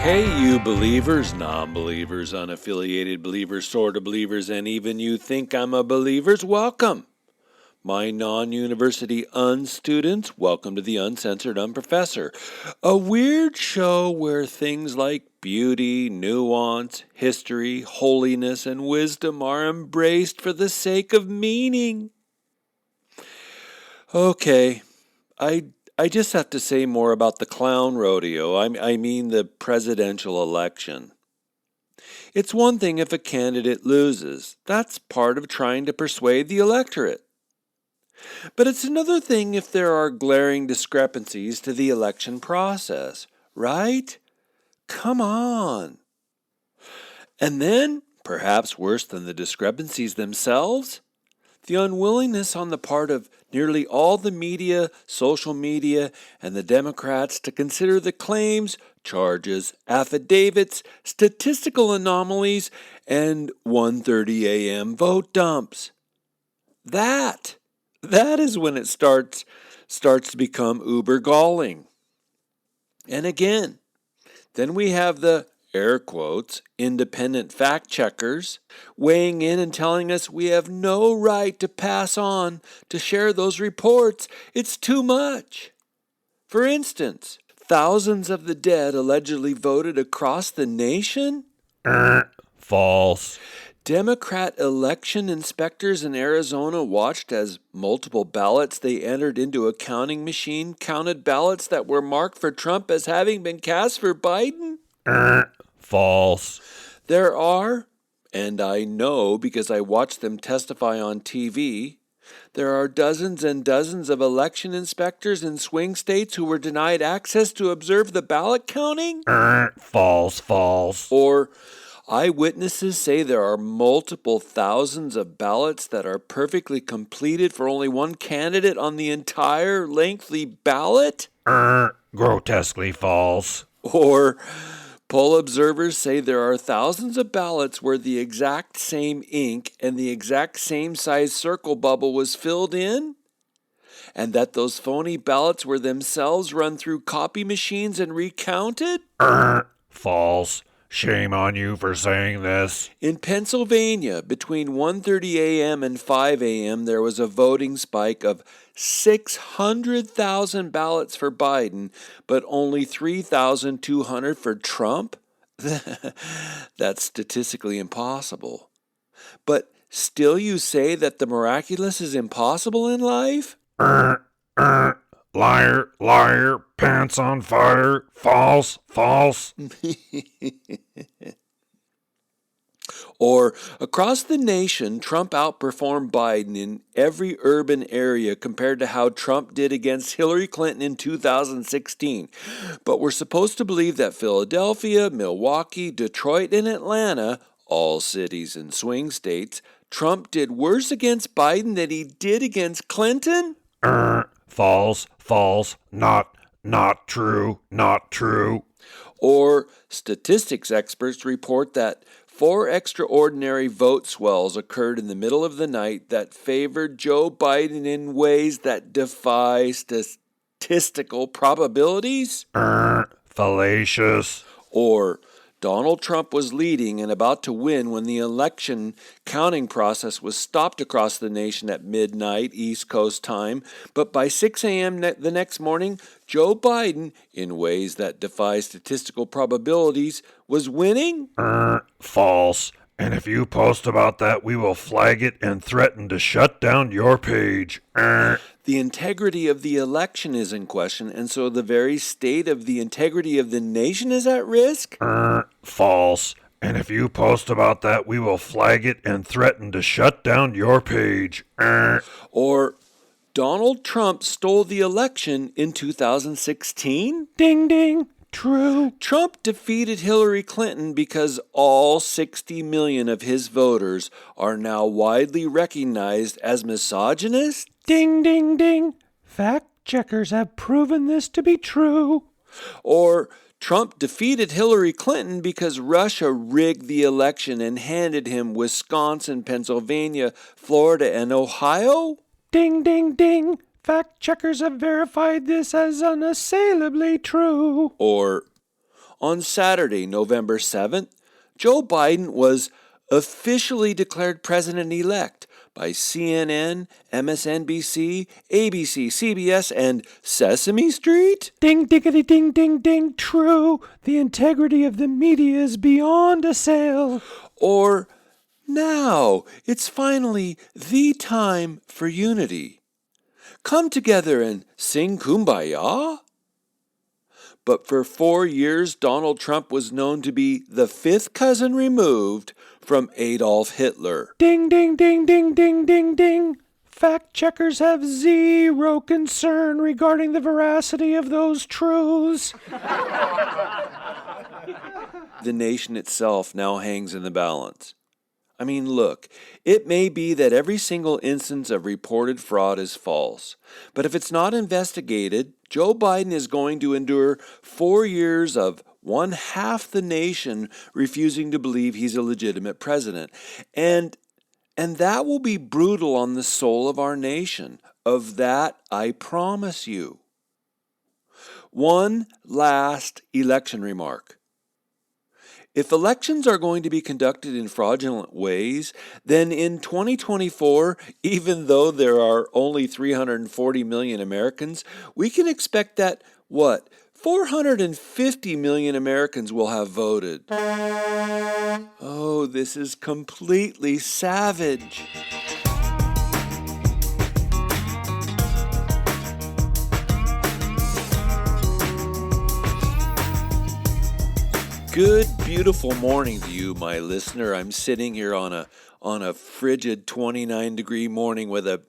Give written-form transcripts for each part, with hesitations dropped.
Hey, you believers, non-believers, unaffiliated believers, sort of believers, and even you think I'm a believers, welcome. My non-university students, welcome to the Uncensored Unprofessor, a weird show where things like beauty, nuance, history, holiness, and wisdom are embraced for the sake of meaning. Okay, I just have to say more about the clown rodeo. I mean the presidential election. It's one thing if a candidate loses. That's part of trying to persuade the electorate. But it's another thing if there are glaring discrepancies to the election process, right? Come on. And then, perhaps worse than the discrepancies themselves, the unwillingness on the part of nearly all the media, social media, and the Democrats to consider the claims, charges, affidavits, statistical anomalies, and 1:30 a.m. vote dumps. That is when it starts to become uber galling. And again, then we have the air quotes, independent fact checkers weighing in and telling us we have no right to pass on, to share those reports. It's too much. For instance, thousands of the dead allegedly voted across the nation? False. Democrat election inspectors in Arizona watched as multiple ballots they entered into a counting machine counted ballots that were marked for Trump as having been cast for Biden? False. There are, and I know because I watched them testify on TV, there are dozens and dozens of election inspectors in swing states who were denied access to observe the ballot counting? False. Or eyewitnesses say there are multiple thousands of ballots that are perfectly completed for only one candidate on the entire lengthy ballot? Grotesquely false. Or poll observers say there are thousands of ballots where the exact same ink and the exact same size circle bubble was filled in? And that those phony ballots were themselves run through copy machines and recounted? False. Shame on you for saying this. In Pennsylvania, between 1:30 a.m. and 5 a.m., there was a voting spike of 600,000 ballots for Biden, but only 3,200 for Trump? That's statistically impossible. But still you say that the miraculous is impossible in life? Liar, liar, pants on fire, false. Or, across the nation, Trump outperformed Biden in every urban area compared to how Trump did against Hillary Clinton in 2016. But we're supposed to believe that Philadelphia, Milwaukee, Detroit, and Atlanta, all cities and swing states, Trump did worse against Biden than he did against Clinton? False, not true. Or statistics experts report that 4 extraordinary vote swells occurred in the middle of the night that favored Joe Biden in ways that defy statistical probabilities? Fallacious. Or Donald Trump was leading and about to win when the election counting process was stopped across the nation at midnight East Coast time, but by 6 a.m. the next morning, Joe Biden, in ways that defy statistical probabilities, was winning? False. And if you post about that, we will flag it and threaten to shut down your page. The integrity of the election is in question, and so the very state of the integrity of the nation is at risk? False. And if you post about that, we will flag it and threaten to shut down your page. Or Donald Trump stole the election in 2016? Ding ding. True. Trump defeated Hillary Clinton because all 60 million of his voters are now widely recognized as misogynist? Ding ding ding. Fact checkers have proven this to be true. Or Trump defeated Hillary Clinton because Russia rigged the election and handed him Wisconsin, Pennsylvania, Florida, and Ohio? Ding ding ding. Fact checkers have verified this as unassailably true. Or On Saturday, November 7th, Joe Biden was officially declared president-elect by CNN, MSNBC, ABC, CBS, and Sesame Street? Ding, diggity, ding, ding, ding, true. The integrity of the media is beyond assail. Or, now, it's finally the time for unity. Come together and sing Kumbaya? But for 4 years, Donald Trump was known to be the fifth cousin removed from Adolf Hitler. Ding, ding, ding, ding, ding, ding, ding. Fact checkers have zero concern regarding the veracity of those truths. The nation itself now hangs in the balance. I mean, look, it may be that every single instance of reported fraud is false, but if it's not investigated, Joe Biden is going to endure 4 years of one half the nation refusing to believe he's a legitimate president. And that will be brutal on the soul of our nation. Of that, I promise you. One last election remark. If elections are going to be conducted in fraudulent ways, then in 2024, even though there are only 340 million Americans, we can expect that, 450 million Americans will have voted. Oh, this is completely savage. Good, beautiful morning to you, my listener. I'm sitting here on a frigid 29-degree morning with a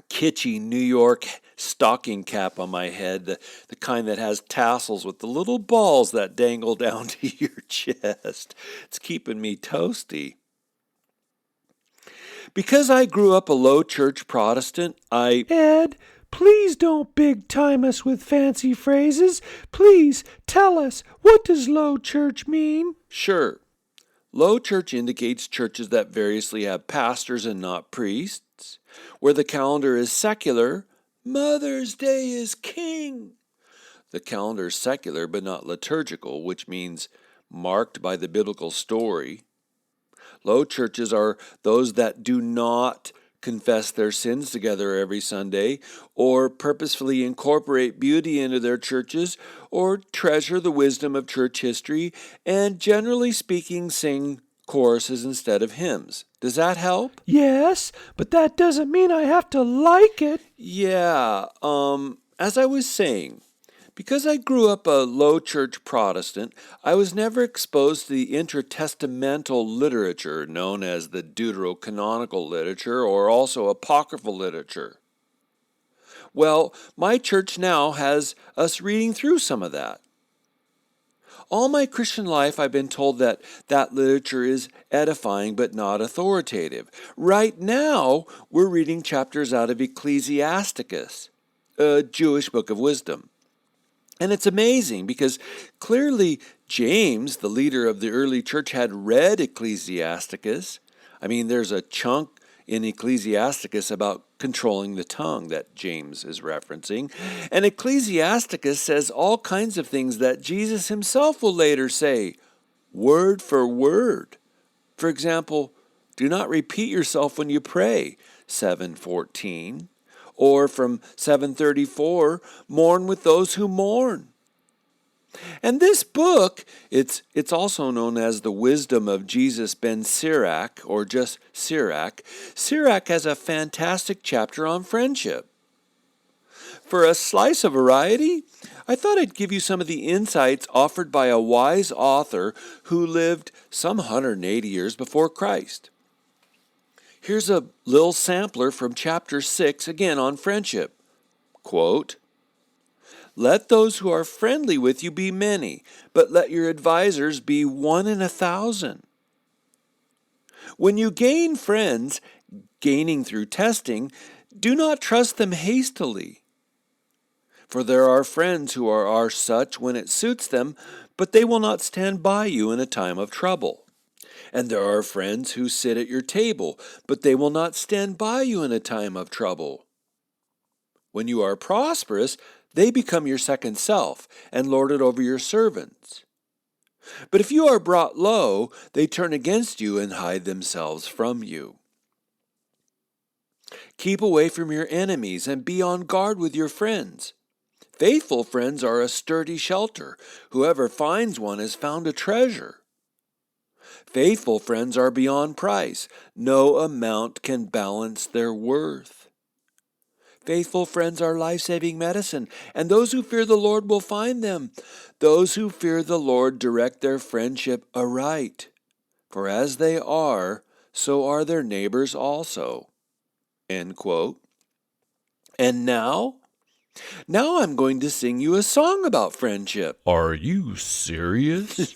kitschy New York stocking cap on my head, the kind that has tassels with the little balls that dangle down to your chest. It's keeping me toasty. Because I grew up a low church Protestant, Ed, please don't big-time us with fancy phrases. Please tell us, what does low church mean? Sure. Low church indicates churches that variously have pastors and not priests, where the calendar is secular. Mother's Day is king. The calendar is secular but not liturgical, which means marked by the biblical story. Low churches are those that do not confess their sins together every Sunday, or purposefully incorporate beauty into their churches, or treasure the wisdom of church history, and generally speaking sing choruses instead of hymns. Does that help? Yes, but that doesn't mean I have to like it. Yeah, as I was saying, because I grew up a low church Protestant, I was never exposed to the intertestamental literature known as the deuterocanonical literature or also apocryphal literature. Well, my church now has us reading through some of that. All my Christian life I've been told that literature is edifying but not authoritative. Right now, we're reading chapters out of Ecclesiasticus, a Jewish book of wisdom. And it's amazing because clearly James, the leader of the early church, had read Ecclesiasticus. I mean, there's a chunk in Ecclesiasticus about controlling the tongue that James is referencing. And Ecclesiasticus says all kinds of things that Jesus himself will later say, word for word. For example, do not repeat yourself when you pray, 7:14. Or from 7:34, mourn with those who mourn. And this book, it's also known as the Wisdom of Jesus ben Sirach, or just Sirach. Sirach has a fantastic chapter on friendship. For a slice of variety, I thought I'd give you some of the insights offered by a wise author who lived some 180 years before Christ. Here's a little sampler from chapter 6, again on friendship. Quote, "Let those who are friendly with you be many, but let your advisers be 1 in 1,000. When you gain friends, gaining through testing, do not trust them hastily. For there are friends who are such when it suits them, but they will not stand by you in a time of trouble. And there are friends who sit at your table, but they will not stand by you in a time of trouble. When you are prosperous, they become your second self and lord it over your servants. But if you are brought low, they turn against you and hide themselves from you. Keep away from your enemies and be on guard with your friends. Faithful friends are a sturdy shelter. Whoever finds one has found a treasure. Faithful friends are beyond price. No amount can balance their worth. Faithful friends are life-saving medicine, and those who fear the Lord will find them. Those who fear the Lord direct their friendship aright, for as they are, so are their neighbors also. End quote. And now I'm going to sing you a song about friendship. Are you serious?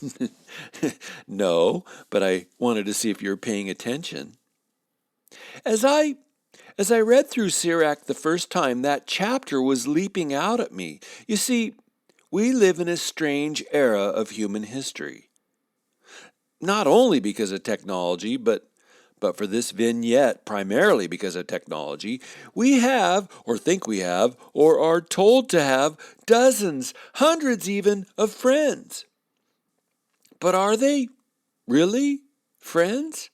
No, but I wanted to see if you're paying attention. As I read through Sirach the first time, that chapter was leaping out at me. You see, we live in a strange era of human history. Not only because of technology, but for this vignette, primarily because of technology, we have, or think we have, or are told to have, dozens, hundreds even, of friends. But are they really friends?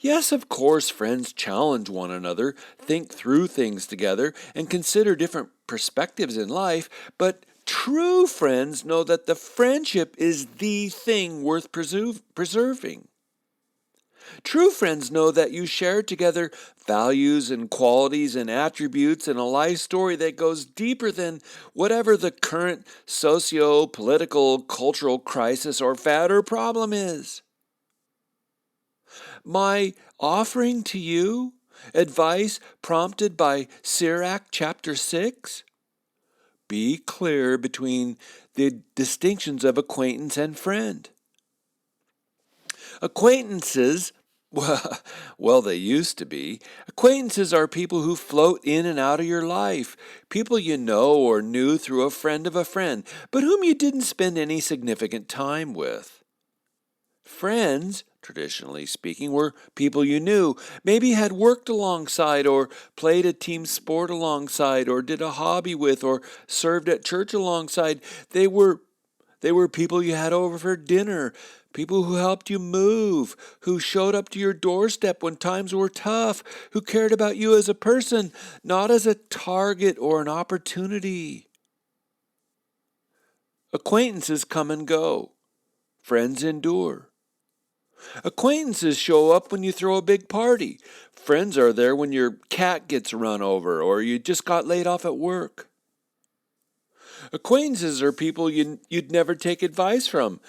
Yes, of course, friends challenge one another, think through things together, and consider different perspectives in life, but true friends know that the friendship is the thing worth preserving. True friends know that you share together values and qualities and attributes and a life story that goes deeper than whatever the current socio-political, cultural crisis or fad or problem is. My offering to you, advice prompted by Sirach chapter 6, be clear between the distinctions of acquaintance and friend. Acquaintances, well, they used to be. Acquaintances are people who float in and out of your life, people you know or knew through a friend of a friend, but whom you didn't spend any significant time with. Friends, traditionally speaking, were people you knew, maybe had worked alongside or played a team sport alongside or did a hobby with or served at church alongside. They were people you had over for dinner, people who helped you move, who showed up to your doorstep when times were tough, who cared about you as a person, not as a target or an opportunity. Acquaintances come and go. Friends endure. Acquaintances show up when you throw a big party. Friends are there when your cat gets run over or you just got laid off at work. Acquaintances are people you'd never take advice from.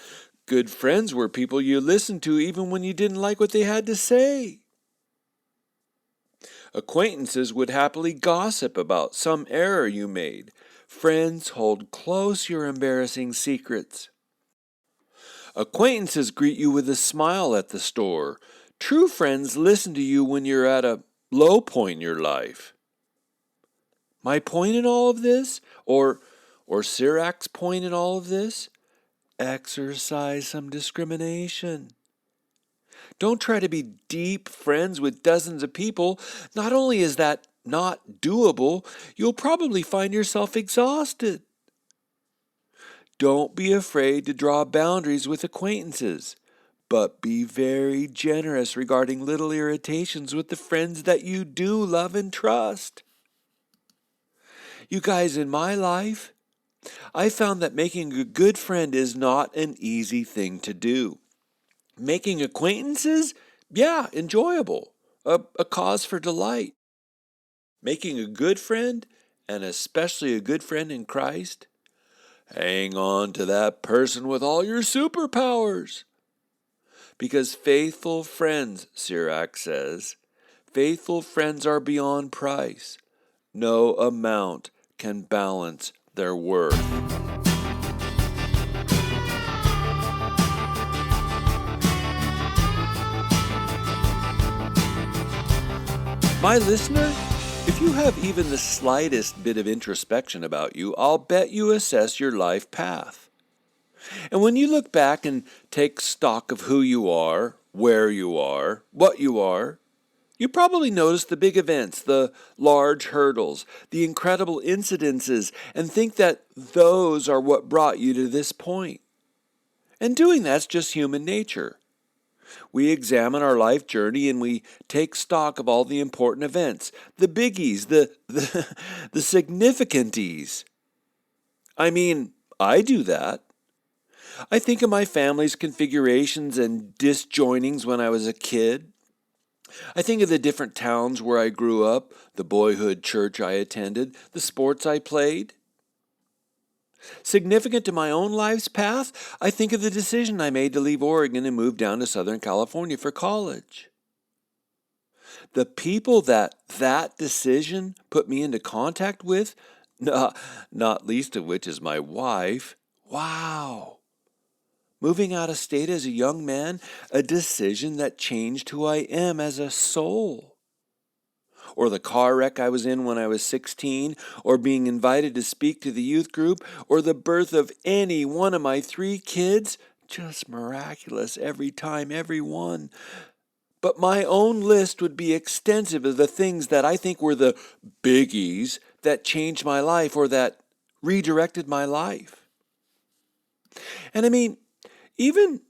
Good friends were people you listened to even when you didn't like what they had to say. Acquaintances would happily gossip about some error you made. Friends hold close your embarrassing secrets. Acquaintances greet you with a smile at the store. True friends listen to you when you're at a low point in your life. My point in all of this, or Sirach's point in all of this, exercise some discrimination. Don't try to be deep friends with dozens of people. Not only is that not doable, you'll probably find yourself exhausted. Don't be afraid to draw boundaries with acquaintances, but be very generous regarding little irritations with the friends that you do love and trust. You guys, in my life, I found that making a good friend is not an easy thing to do. Making acquaintances, yeah, enjoyable, a cause for delight. Making a good friend, and especially a good friend in Christ, hang on to that person with all your superpowers. Because faithful friends, Sirach says, faithful friends are beyond price. No amount can balance their worth. My listener, if you have even the slightest bit of introspection about you, I'll bet you assess your life path. And when you look back and take stock of who you are, where you are, what you are, you probably notice the big events, the large hurdles, the incredible incidences, and think that those are what brought you to this point. And doing that's just human nature. We examine our life journey and we take stock of all the important events, the biggies, the significanties. I mean, I do that. I think of my family's configurations and disjoinings when I was a kid. I think of the different towns where I grew up, the boyhood church I attended, the sports I played. Significant to my own life's path, I think of the decision I made to leave Oregon and move down to Southern California for college. The people that decision put me into contact with, not least of which is my wife. Wow. Moving out of state as a young man, a decision that changed who I am as a soul. Or the car wreck I was in when I was 16, or being invited to speak to the youth group, or the birth of any one of my 3 kids. Just miraculous every time, every one. But my own list would be extensive of the things that I think were the biggies that changed my life or that redirected my life. And I mean, even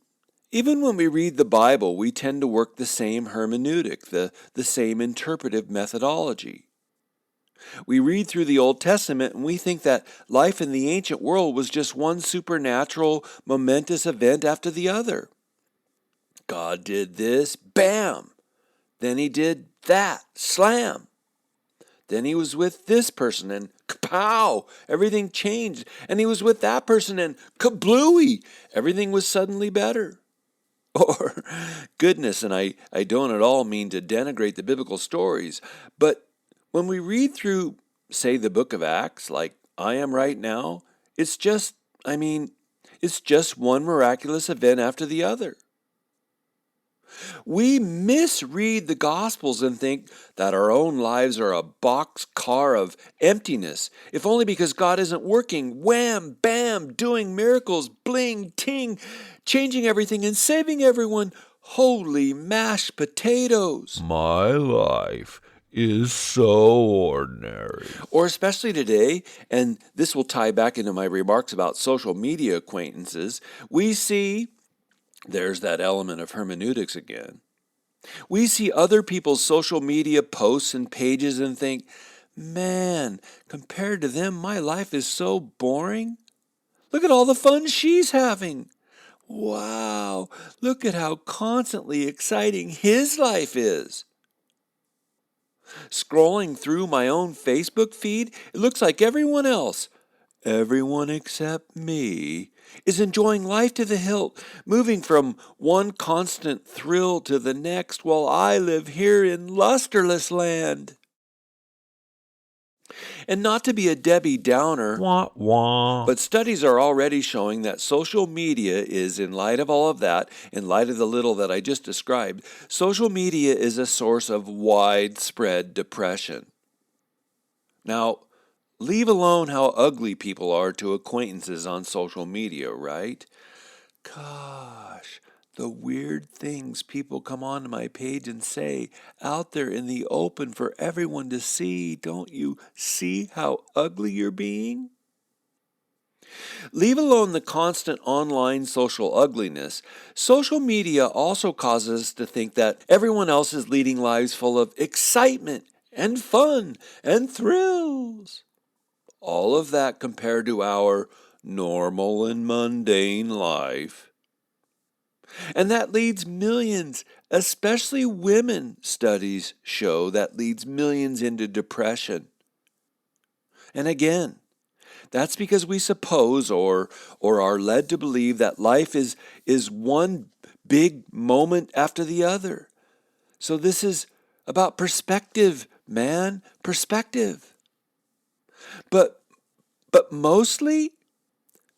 when we read the Bible, we tend to work the same hermeneutic, the same interpretive methodology. We read through the Old Testament and we think that life in the ancient world was just one supernatural, momentous event after the other. God did this, bam! Then he did that, slam! Then he was with this person and kapow! Everything changed. And he was with that person and kablooey! Everything was suddenly better. Or, goodness, and I don't at all mean to denigrate the biblical stories, but when we read through, say, the book of Acts, like I am right now, it's just one miraculous event after the other. We misread the Gospels and think that our own lives are a boxcar of emptiness, if only because God isn't working, wham, bam, doing miracles, bling, ting, changing everything and saving everyone. Holy mashed potatoes. My life is so ordinary. Or especially today, and this will tie back into my remarks about social media acquaintances, we see, there's that element of hermeneutics again. We see other people's social media posts and pages and think, man, compared to them, my life is so boring. Look at all the fun she's having. Wow, look at how constantly exciting his life is. Scrolling through my own Facebook feed, it looks like everyone else, everyone except me, is enjoying life to the hilt, moving from one constant thrill to the next while I live here in lusterless land. And not to be a Debbie Downer, Wah, wah. but studies are already showing that social media is, in light of all of that, in light of the little that I just described, social media is a source of widespread depression. Now, leave alone how ugly people are to acquaintances on social media, right? Gosh, the weird things people come onto my page and say out there in the open for everyone to see. Don't you see how ugly you're being? Leave alone the constant online social ugliness. Social media also causes us to think that everyone else is leading lives full of excitement and fun and thrills. All of that compared to our normal and mundane life. And that leads millions, especially women, studies show that leads millions into depression. And again, that's because we suppose or are led to believe that life is one big moment after the other. So this is about perspective, man, perspective. But mostly,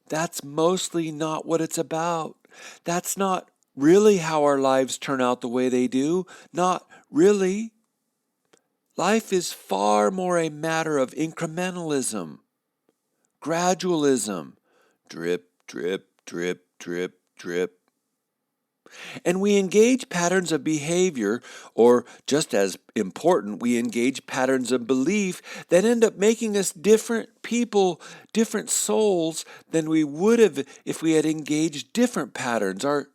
that's mostly not what it's about. That's not really how our lives turn out the way they do. Not really. Life is far more a matter of incrementalism, gradualism, drip, drip, drip, drip, drip. And we engage patterns of behavior, or just as important, we engage patterns of belief that end up making us different people, different souls than we would have if we had engaged different patterns. Are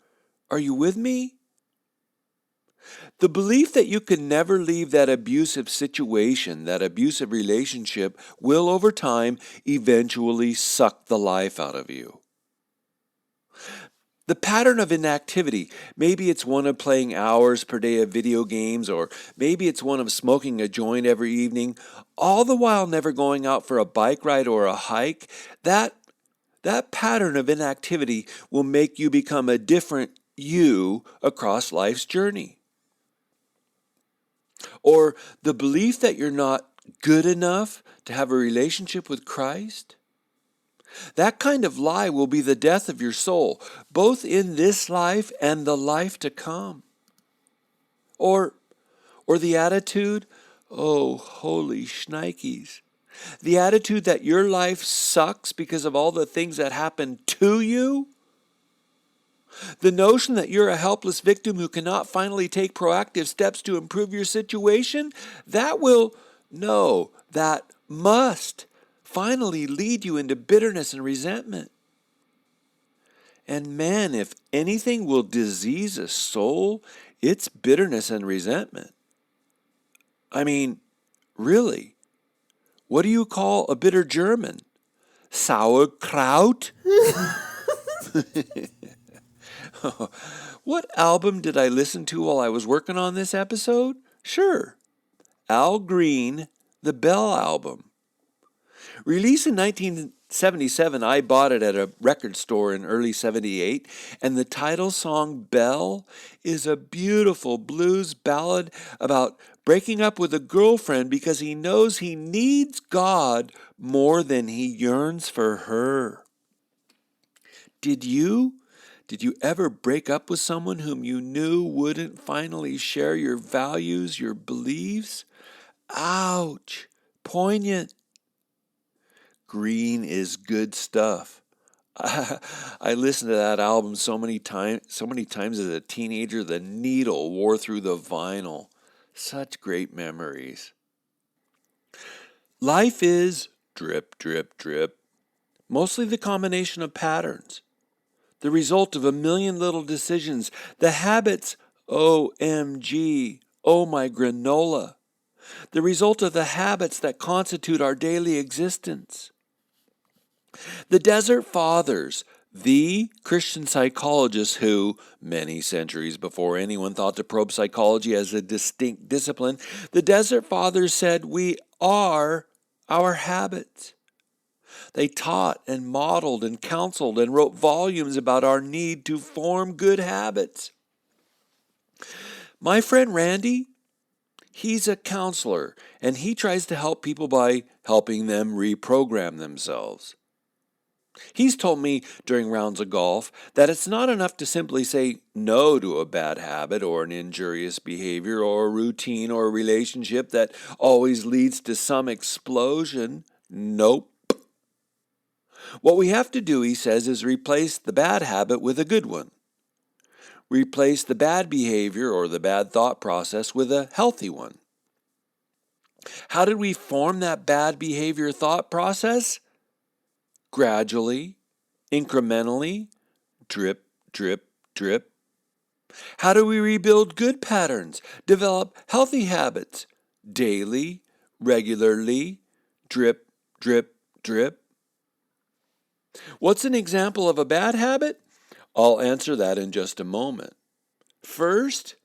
you with me? The belief that you can never leave that abusive situation, that abusive relationship, will over time eventually suck the life out of you. The pattern of inactivity, maybe it's one of playing hours per day of video games, or maybe it's one of smoking a joint every evening, all the while never going out for a bike ride or a hike. That pattern of inactivity will make you become a different you across life's journey. Or the belief that you're not good enough to have a relationship with Christ. That kind of lie will be the death of your soul, both in this life and the life to come. Or the attitude, oh, holy shnikes, the attitude that your life sucks because of all the things that happen to you. The notion that you're a helpless victim who cannot finally take proactive steps to improve your situation, that must finally lead you into bitterness and resentment. And man, if anything will disease a soul, it's bitterness and resentment. I mean, really, what do you call a bitter German? Sauerkraut? What album did I listen to while I was working on this episode? Sure, Al Green, the Bell album. Released in 1977, I bought it at a record store in early 78, and the title song Bell is a beautiful blues ballad about breaking up with a girlfriend because he knows he needs God more than he yearns for her. Did you ever break up with someone whom you knew wouldn't finally share your values, your beliefs? Ouch! Poignant. Green is good stuff. I listened to that album so many times as a teenager, the needle wore through the vinyl. Such great memories. Life is drip, drip, drip. Mostly the combination of patterns. The result of a million little decisions. The habits, OMG, oh my granola. The result of the habits that constitute our daily existence. The Desert Fathers, the Christian psychologists who, many centuries before anyone thought to probe psychology as a distinct discipline, the Desert Fathers said we are our habits. They taught and modeled and counseled and wrote volumes about our need to form good habits. My friend Randy, he's a counselor, and he tries to help people by helping them reprogram themselves. He's told me during rounds of golf that it's not enough to simply say no to a bad habit or an injurious behavior or a routine or a relationship that always leads to some explosion. Nope. What we have to do, he says, is replace the bad habit with a good one. Replace the bad behavior or the bad thought process with a healthy one. How did we form that bad behavior thought process? Gradually, incrementally, drip, drip, drip. How do we rebuild good patterns, develop healthy habits? Daily, regularly, drip, drip, drip. What's an example of a bad habit? I'll answer that in just a moment. First,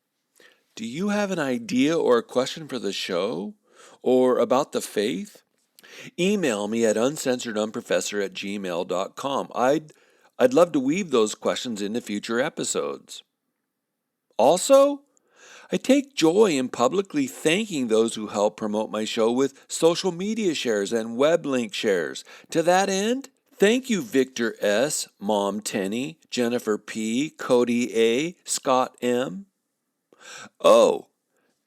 do you have an idea or a question for the show or about the faith? Email me at uncensoredunprofessor@gmail.com. I'd love to weave those questions into future episodes. Also, I take joy in publicly thanking those who help promote my show with social media shares and web link shares. To that end, thank you Victor S., Mom Tenny, Jennifer P., Cody A., Scott M. Oh,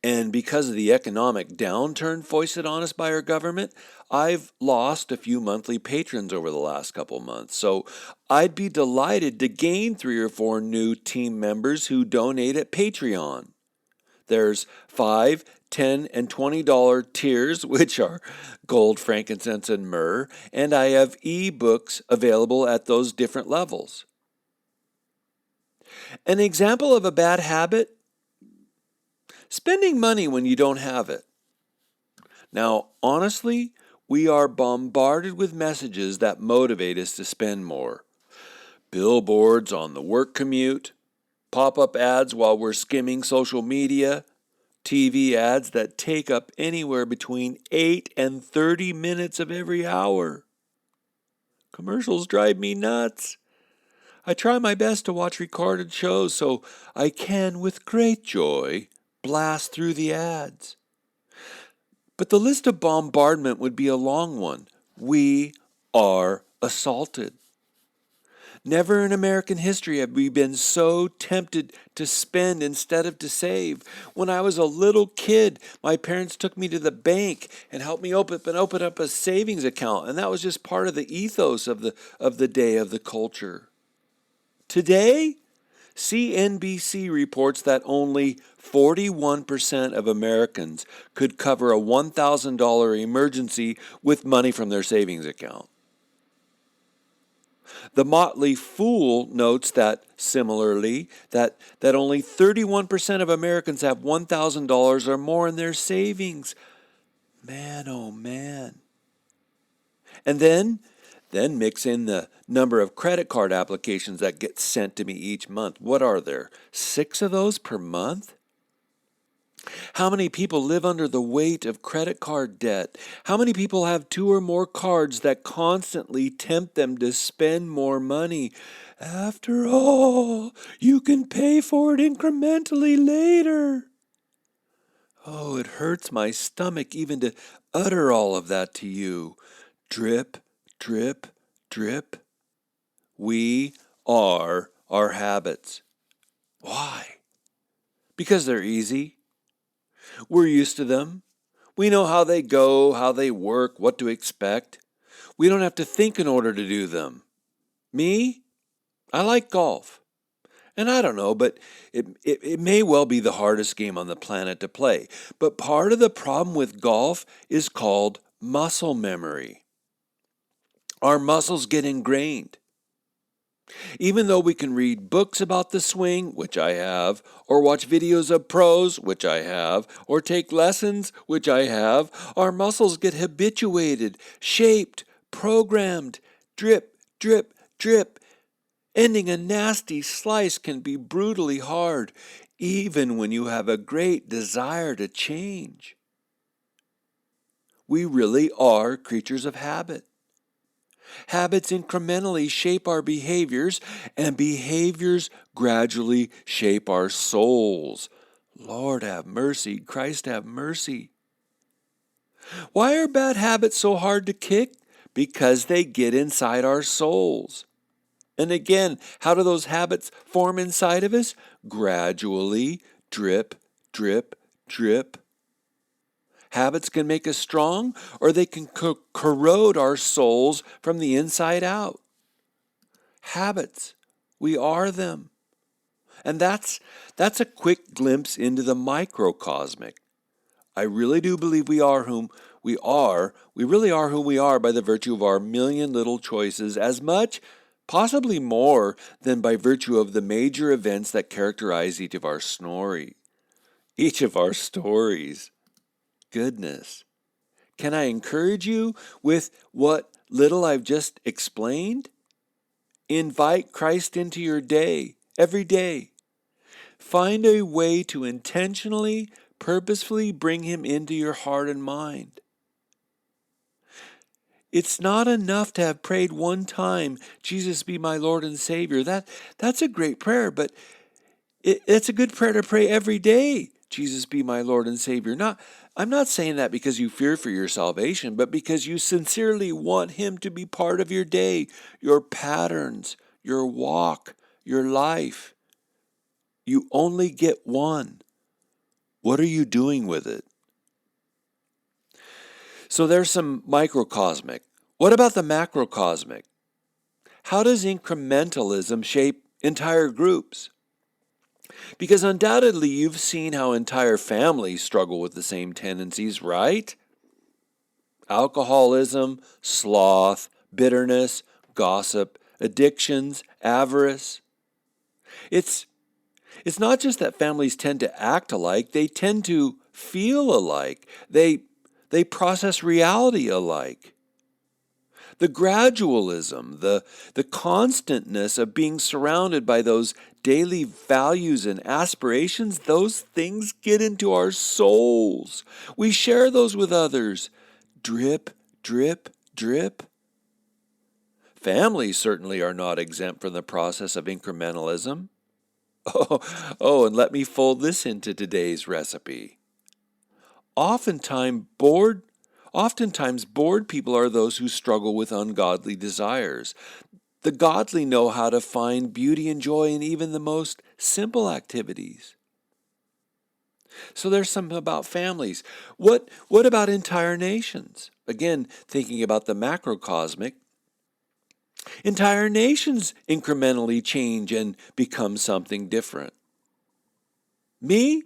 And because of the economic downturn foisted on us by our government, I've lost a few monthly patrons over the last couple months. So I'd be delighted to gain 3 or 4 new team members who donate at Patreon. There's $5, $10, and $20 tiers, which are gold, frankincense, and myrrh, and I have ebooks available at those different levels. An example of a bad habit: spending money when you don't have it. Now, honestly, we are bombarded with messages that motivate us to spend more. Billboards on the work commute, pop-up ads while we're skimming social media, TV ads that take up anywhere between 8 and 30 minutes of every hour. Commercials drive me nuts. I try my best to watch recorded shows so I can, with great joy, blast through the ads. But the list of bombardment would be a long one. We are assaulted. Never in American history have we been so tempted to spend instead of to save. When I was a little kid, my parents took me to the bank and helped me open up a savings account, and that was just part of the ethos of the day, of the culture. Today, CNBC reports that only 41% of Americans could cover a $1,000 emergency with money from their savings account. The Motley Fool notes that, similarly, that only 31% of Americans have $1,000 or more in their savings. Man, oh man. And then mix in the number of credit card applications that get sent to me each month. What are there? 6 of those per month? How many people live under the weight of credit card debt? How many people have 2 or more cards that constantly tempt them to spend more money? After all, you can pay for it incrementally later. Oh, it hurts my stomach even to utter all of that to you. Drip, drip, drip. We are our habits. Why? Because they're easy. We're used to them. We know how they go, how they work, what to expect. We don't have to think in order to do them. Me? I like golf. And I don't know, but it may well be the hardest game on the planet to play. But part of the problem with golf is called muscle memory. Our muscles get ingrained. Even though we can read books about the swing, which I have, or watch videos of pros, which I have, or take lessons, which I have, our muscles get habituated, shaped, programmed. Drip, drip, drip. Ending a nasty slice can be brutally hard, even when you have a great desire to change. We really are creatures of habit. Habits incrementally shape our behaviors, and behaviors gradually shape our souls. Lord have mercy, Christ have mercy. Why are bad habits so hard to kick? Because they get inside our souls. And again, how do those habits form inside of us? Gradually, drip, drip, drip. Habits can make us strong, or they can corrode our souls from the inside out. Habits, we are them. And that's a quick glimpse into the microcosmic. I really do believe we are whom we are. We really are whom we are by the virtue of our million little choices, as much, possibly more, than by virtue of the major events that characterize each of our stories. Goodness. Can I encourage you with what little I've just explained? Invite Christ into your day, every day. Find a way to intentionally, purposefully bring him into your heart and mind. It's not enough to have prayed one time, Jesus be my Lord and Savior. That's a great prayer, but it's a good prayer to pray every day. Jesus be my Lord and Savior. I'm not saying that because you fear for your salvation, but because you sincerely want him to be part of your day, your patterns, your walk, your life. You only get one. What are you doing with it? So there's some microcosmic. What about the macrocosmic? How does incrementalism shape entire groups? Because undoubtedly you've seen how entire families struggle with the same tendencies, right? Alcoholism, sloth, bitterness, gossip, addictions, avarice. It's not just that families tend to act alike, they tend to feel alike. They process reality alike. The gradualism, the constantness of being surrounded by those daily values and aspirations, those things get into our souls. We share those with others. Drip, drip, drip. Families certainly are not exempt from the process of incrementalism. And let me fold this into today's recipe. Oftentimes bored people are those who struggle with ungodly desires. The godly know how to find beauty and joy in even the most simple activities. So there's something about families. What about entire nations? Again, thinking about the macrocosmic, entire nations incrementally change and become something different. Me?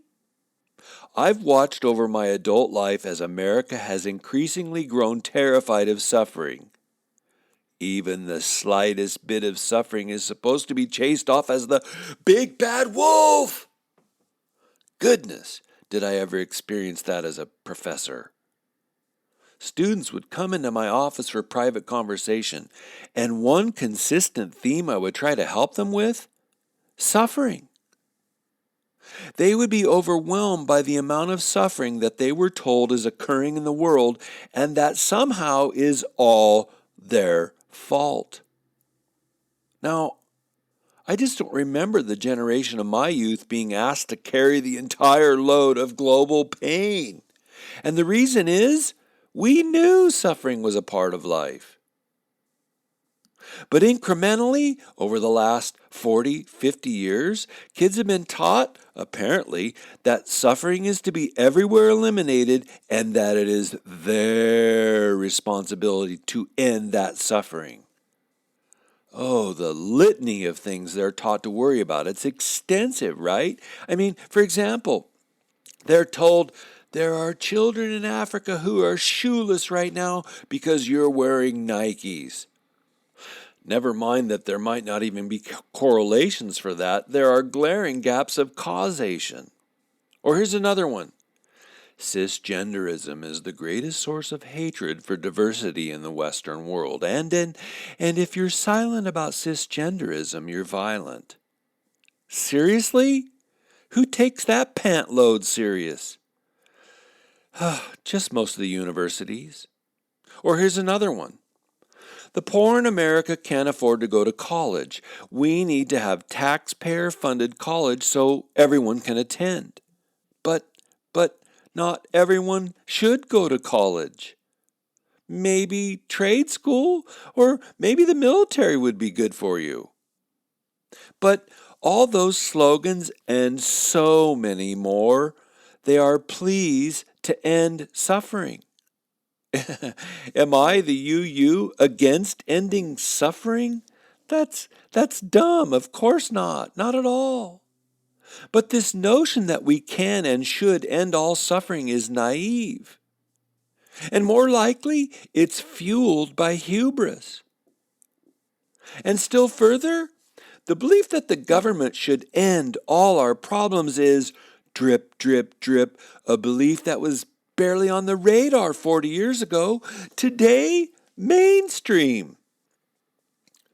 I've watched over my adult life as America has increasingly grown terrified of suffering. Even the slightest bit of suffering is supposed to be chased off as the big bad wolf. Goodness, did I ever experience that as a professor. Students would come into my office for private conversation, and one consistent theme I would try to help them with? Suffering. They would be overwhelmed by the amount of suffering that they were told is occurring in the world and that somehow is all their fault. Now, I just don't remember the generation of my youth being asked to carry the entire load of global pain. And the reason is, we knew suffering was a part of life. But incrementally, over the last 40, 50 years, kids have been taught, apparently, that suffering is to be everywhere eliminated and that it is their responsibility to end that suffering. Oh, the litany of things they're taught to worry about. It's extensive, right? I mean, for example, they're told there are children in Africa who are shoeless right now because you're wearing Nikes. Never mind that there might not even be correlations for that. There are glaring gaps of causation. Or here's another one. Cisgenderism is the greatest source of hatred for diversity in the Western world. And if you're silent about cisgenderism, you're violent. Seriously? Who takes that pant load serious? Just most of the universities. Or here's another one. The poor in America can't afford to go to college. We need to have taxpayer-funded college so everyone can attend. But not everyone should go to college. Maybe trade school, or maybe the military would be good for you. But all those slogans and so many more, they are pleas to end suffering. Am I, the you, against ending suffering? That's dumb. Of course not. Not at all. But this notion that we can and should end all suffering is naive. And more likely, it's fueled by hubris. And still further, the belief that the government should end all our problems is drip, drip, drip, a belief that was barely on the radar 40 years ago, today mainstream.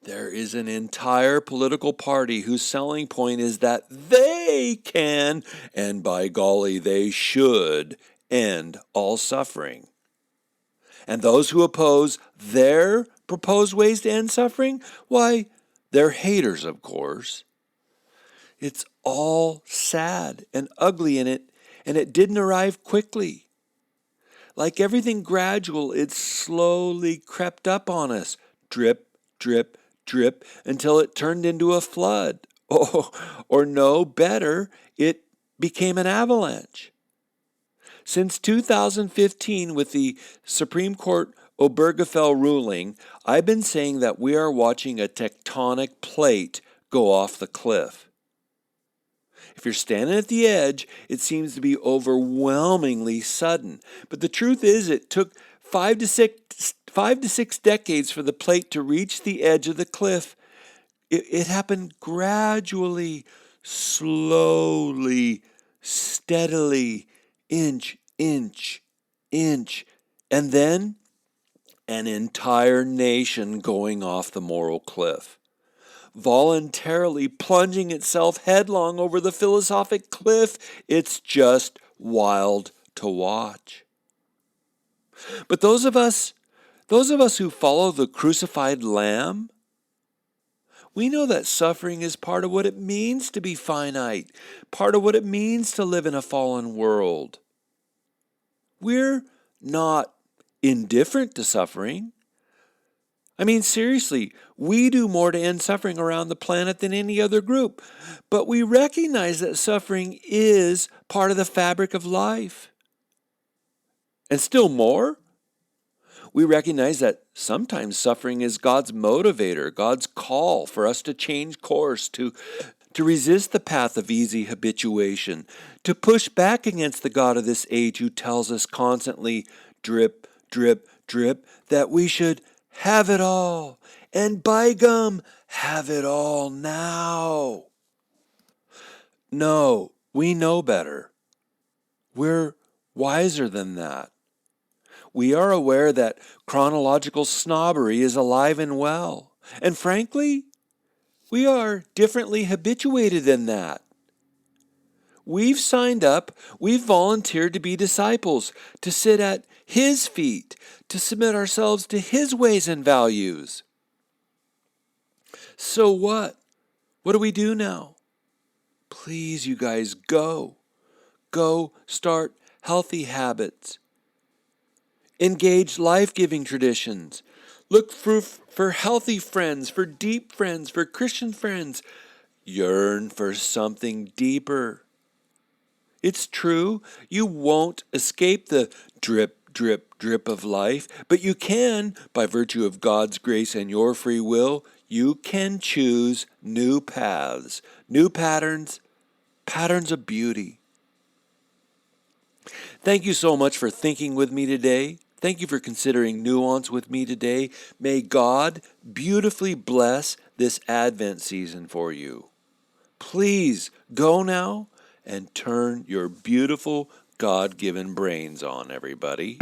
There is an entire political party whose selling point is that they can, and by golly, they should, end all suffering. And those who oppose their proposed ways to end suffering, why, they're haters, of course. It's all sad and ugly in it, and it didn't arrive quickly. Like everything gradual, it slowly crept up on us, drip, drip, drip, until it turned into a flood. Or no, better, it became an avalanche. Since 2015, with the Supreme Court Obergefell ruling, I've been saying that we are watching a tectonic plate go off the cliff. If you're standing at the edge, it seems to be overwhelmingly sudden. But the truth is, it took 5 to 6 decades for the plate to reach the edge of the cliff. It happened gradually, slowly, steadily, inch, and then an entire nation going off the moral cliff, voluntarily plunging itself headlong over the philosophic cliff. It's just wild to watch. But those of us who follow the crucified Lamb, we know that suffering is part of what it means to be finite, part of what it means to live in a fallen world. We're not indifferent to suffering. I mean, seriously, we do more to end suffering around the planet than any other group. But we recognize that suffering is part of the fabric of life. And still more, we recognize that sometimes suffering is God's motivator, God's call for us to change course, to resist the path of easy habituation, to push back against the God of this age who tells us constantly, drip, drip, drip, that we should have it all, and by gum, have it all now. No, we know better. We're wiser than that. We are aware that chronological snobbery is alive and well. And frankly, we are differently habituated than that. We've signed up, we've volunteered to be disciples, to sit at His feet, to submit ourselves to His ways and values. So what? What do we do now? Please, you guys, go. Go start healthy habits. Engage life-giving traditions. Look for healthy friends, for deep friends, for Christian friends. Yearn for something deeper. It's true, you won't escape the drip, drip, drip of life, but you can, by virtue of God's grace and your free will, you can choose new paths, new patterns, patterns of beauty. Thank you so much for thinking with me today. Thank you for considering nuance with me today. May God beautifully bless this Advent season for you. Please go now and turn your beautiful God-given brains on, everybody.